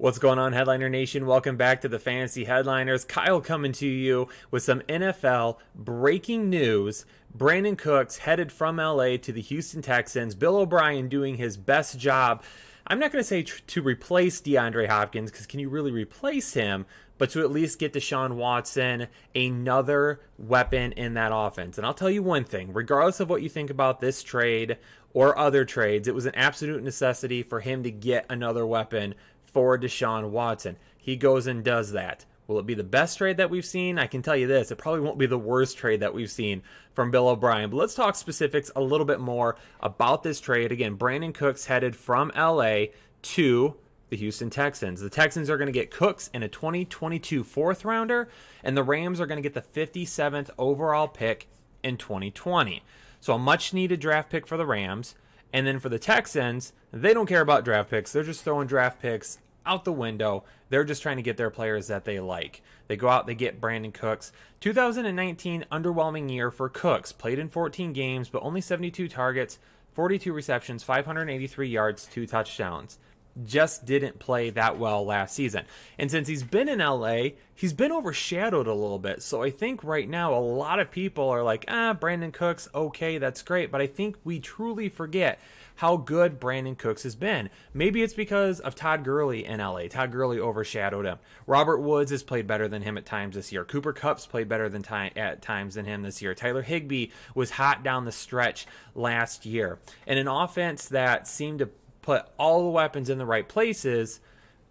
What's going on, Headliner Nation? Welcome back to the Fantasy Headliners. Kyle coming to you with some NFL breaking news. Brandin Cooks headed from LA to the Houston Texans. Bill O'Brien doing his best job. I'm not going to say to replace DeAndre Hopkins, because can you really replace him? But to at least get Deshaun Watson another weapon in that offense. And I'll tell you one thing, regardless of what you think about this trade or other trades, it was an absolute necessity for him to get another weapon for Deshaun Watson. He goes and does that. Will it be the best trade that we've seen? I can tell you this, it probably won't be the worst trade that we've seen from Bill O'Brien. But let's talk specifics a little bit more about this trade. Again, Brandin Cooks headed from LA to the Houston Texans. The Texans are going to get Cooks in a 2022 fourth rounder, and the Rams are going to get the 57th overall pick in 2020. So a much needed draft pick for the Rams. And then for the Texans, they don't care about draft picks. They're just throwing draft picks out the window. They're just trying to get their players that they like. They go out, they get Brandin Cooks. 2019, underwhelming year for Cooks. Played in 14 games, but only 72 targets, 42 receptions, 583 yards, 2 touchdowns. Just didn't play that well last season. And since he's been in LA, he's been overshadowed a little bit. So I think right now a lot of people are like, Brandin Cooks, okay, that's great. But I think we truly forget how good Brandin Cooks has been. Maybe it's because of Todd Gurley in LA. Todd Gurley overshadowed him. Robert Woods has played better than him at times this year. Cooper Kupp's played better than at times than him this year. Tyler Higbee was hot down the stretch last year. And an offense that seemed to put all the weapons in the right places,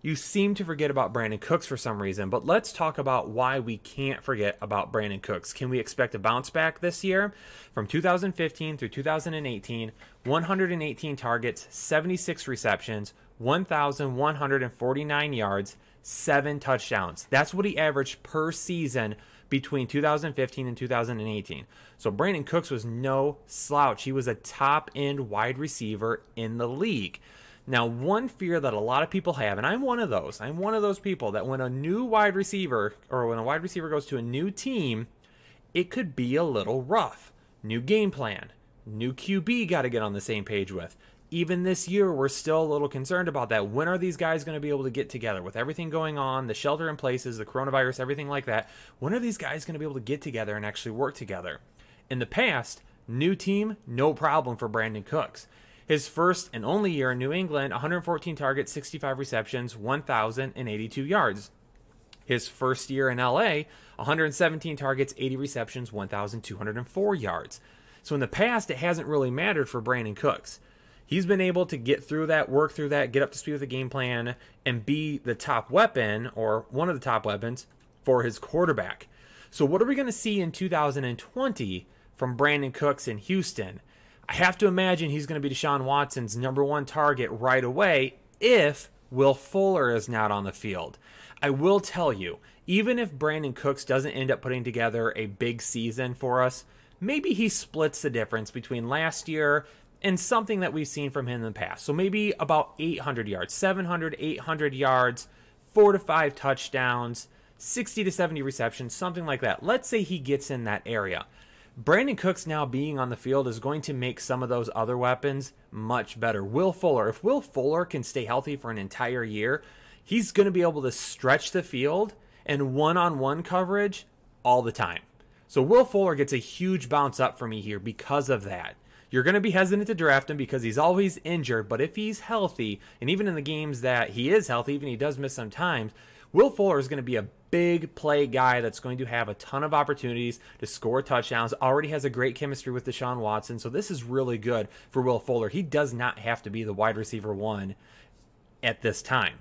you seem to forget about Brandin Cooks for some reason. But let's talk about why we can't forget about Brandin Cooks. Can we expect a bounce back this year? From 2015 through 2018, 118 targets, 76 receptions, 1,149 yards, 7 touchdowns. That's what he averaged per season between 2015 and 2018. So Brandin Cooks was no slouch. He was a top-end wide receiver in the league. Now, one fear that a lot of people have, and I'm one of those people that when a new wide receiver, or when a wide receiver goes to a new team, it could be a little rough. New game plan, new QB got to get on the same page with. Even this year, we're still a little concerned about that. When are these guys going to be able to get together? With everything going on, the shelter in places, the coronavirus, everything like that, when are these guys going to be able to get together and actually work together? In the past, new team, no problem for Brandin Cooks. His first and only year in New England, 114 targets, 65 receptions, 1,082 yards. His first year in LA, 117 targets, 80 receptions, 1,204 yards. So in the past, it hasn't really mattered for Brandin Cooks. He's been able to get through that, work through that, get up to speed with the game plan, and be the top weapon, or one of the top weapons, for his quarterback. So what are we going to see in 2020 from Brandin Cooks in Houston? I have to imagine he's going to be Deshaun Watson's number one target right away if Will Fuller is not on the field. I will tell you, even if Brandin Cooks doesn't end up putting together a big season for us, maybe he splits the difference between last year and something that we've seen from him in the past. So maybe about 800 yards, 700, 800 yards, 4 to 5 touchdowns, 60 to 70 receptions, something like that. Let's say he gets in that area. Brandin Cooks now being on the field is going to make some of those other weapons much better. Will Fuller, if Will Fuller can stay healthy for an entire year, he's going to be able to stretch the field and one-on-one coverage all the time. So Will Fuller gets a huge bounce up for me here because of that. You're going to be hesitant to draft him because he's always injured, but if he's healthy, and even in the games that he is healthy, even he does miss some times, Will Fuller is going to be a big play guy that's going to have a ton of opportunities to score touchdowns, already has a great chemistry with Deshaun Watson, so this is really good for Will Fuller. He does not have to be the wide receiver one at this time.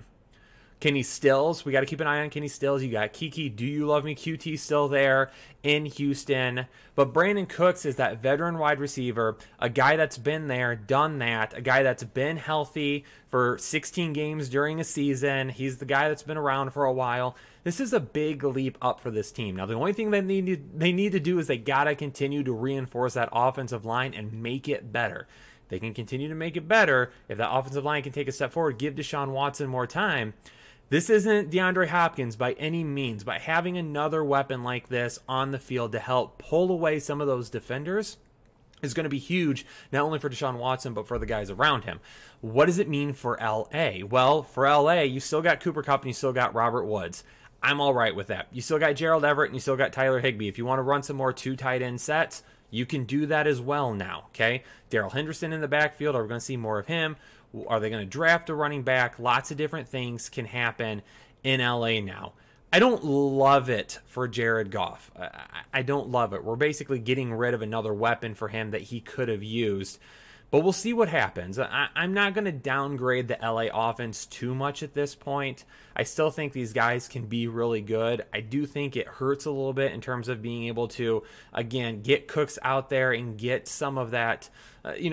Kenny Stills, we got to keep an eye on Kenny Stills. You got Kiki, Do You Love Me, QT still there in Houston. But Brandin Cooks is that veteran wide receiver, a guy that's been there, done that, a guy that's been healthy for 16 games during a season. He's the guy that's been around for a while. This is a big leap up for this team. Now, the only thing that they need to do is they got to continue to reinforce that offensive line and make it better. They can continue to make it better. If that offensive line can take a step forward, give Deshaun Watson more time. This isn't DeAndre Hopkins by any means, but having another weapon like this on the field to help pull away some of those defenders is going to be huge, not only for Deshaun Watson, but for the guys around him. What does it mean for LA? Well, for LA, you still got Cooper Kupp and you still got Robert Woods. I'm all right with that. You still got Gerald Everett and you still got Tyler Higbee. If you want to run some more 2 tight end sets, you can do that as well now, okay? Darrell Henderson in the backfield, are we going to see more of him? Are they going to draft a running back? Lots of different things can happen in LA now. I don't love it for Jared Goff. I don't love it. We're basically getting rid of another weapon for him that he could have used. But we'll see what happens. I'm not going to downgrade the LA offense too much at this point. I still think these guys can be really good. I do think it hurts a little bit in terms of being able to, again, get Cooks out there and get some of that,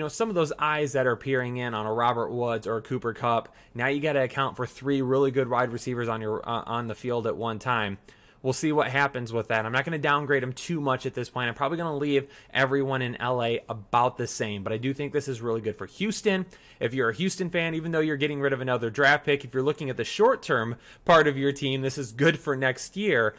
some of those eyes that are peering in on a Robert Woods or a Cooper Kupp. Now you got to account for 3 really good wide receivers on the field at one time. We'll see what happens with that. I'm not going to downgrade them too much at this point. I'm probably going to leave everyone in LA about the same, but I do think this is really good for Houston. If you're a Houston fan, even though you're getting rid of another draft pick, if you're looking at the short-term part of your team, this is good for next year.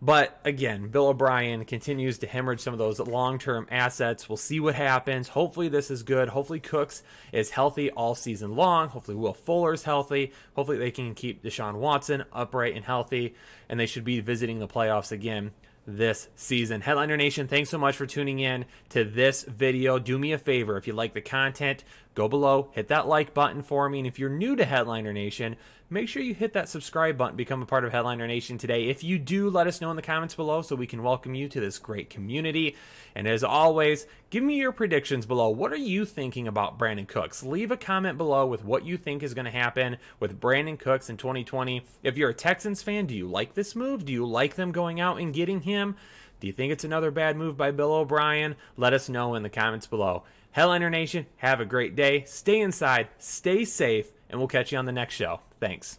But again, Bill O'Brien continues to hemorrhage some of those long-term assets. We'll see what happens. Hopefully this is good. Hopefully Cooks is healthy all season long. Hopefully Will Fuller's healthy. Hopefully they can keep Deshaun Watson upright and healthy, and they should be visiting the playoffs again this season. Headliner Nation, thanks so much for tuning in to this video. Do me a favor, if you like the content, go below, hit that like button for me, and if you're new to Headliner Nation, make sure you hit that subscribe button, become a part of Headliner Nation today. If you do, let us know in the comments below so we can welcome you to this great community. And as always, give me your predictions below. What are you thinking about Brandin Cooks? Leave a comment below with what you think is going to happen with Brandin Cooks in 2020. If you're a Texans fan, do you like this move? Do you like them going out and getting him? Do you think it's another bad move by Bill O'Brien? Let us know in the comments below. Headliner Nation, have a great day. Stay inside, stay safe, and we'll catch you on the next show. Thanks.